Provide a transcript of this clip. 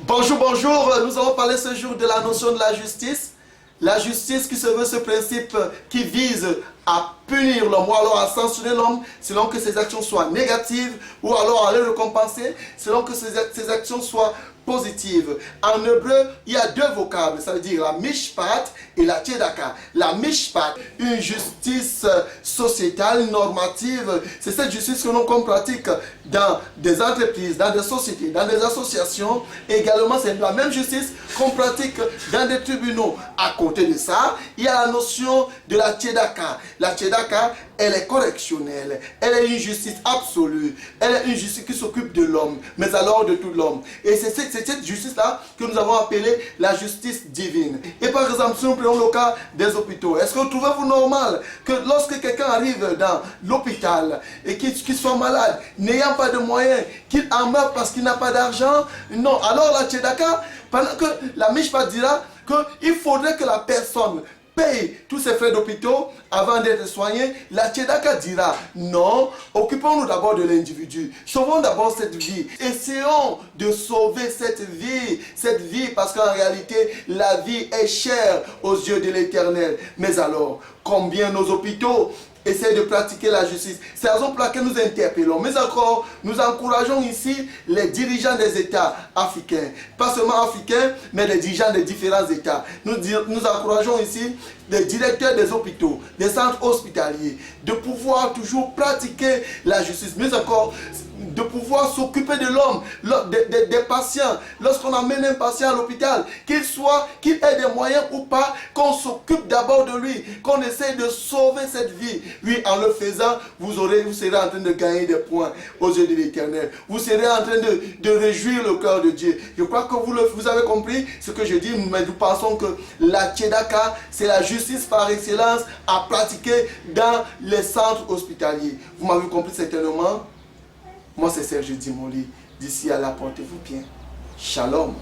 Bonjour, bonjour. Nous allons parler ce jour de la notion de la justice. La justice qui se veut ce principe qui vise à punir l'homme ou alors à sanctionner l'homme selon que ses actions soient négatives ou alors à le récompenser selon que ses actions soient positives. En hébreu, il y a deux vocables, ça veut dire la mishpat et la tzedaka. La mishpat, une justice sociétale, normative, c'est cette justice que l'on pratique dans des entreprises, dans des sociétés, dans des associations. Également, c'est la même justice qu'on pratique dans des tribunaux. À côté de ça, il y a la notion de la tzedaka. La tzedaka, elle est correctionnelle, elle est une justice absolue, elle est une justice qui s'occupe de l'homme, mais alors de tout l'homme. Et c'est cette justice-là que nous avons appelée la justice divine. Et par exemple, si nous prenons le cas des hôpitaux, est-ce que trouvez-vous normal que lorsque quelqu'un arrive dans l'hôpital et qu'il soit malade, n'ayant pas de moyens, qu'il en meure parce qu'il n'a pas d'argent? Non. Alors la tzedaka, pendant que la mishpat dira qu'il faudrait que la personne paye tous ses frais d'hôpitaux avant d'être soigné, la tzedaka dira non, occupons-nous d'abord de l'individu, sauvons d'abord cette vie, essayons de sauver cette vie parce qu'en réalité la vie est chère aux yeux de l'Éternel. Mais alors, combien nos hôpitaux essayer de pratiquer la justice? C'est la raison pour laquelle nous interpellons. Mais encore, nous encourageons ici les dirigeants des États africains. Pas seulement africains, mais les dirigeants des différents États. Nous encourageons ici les directeurs des hôpitaux, des centres hospitaliers, de pouvoir toujours pratiquer la justice. Mais encore, de pouvoir s'occuper de l'homme, des patients. Lorsqu'on amène un patient à l'hôpital, qu'il ait des moyens ou pas, qu'on s'occupe d'abord de lui, qu'on essaie de sauver cette vie. Oui, en le faisant, vous serez en train de gagner des points aux yeux de l'Éternel. Vous serez en train de réjouir le cœur de Dieu. Je crois que vous avez compris ce que je dis, mais nous pensons que la tzedaka, c'est la justice par excellence à pratiquer dans les centres hospitaliers. Vous m'avez compris certainement? Moi, c'est Serge Dimoli. D'ici à là, portez-vous bien. Shalom.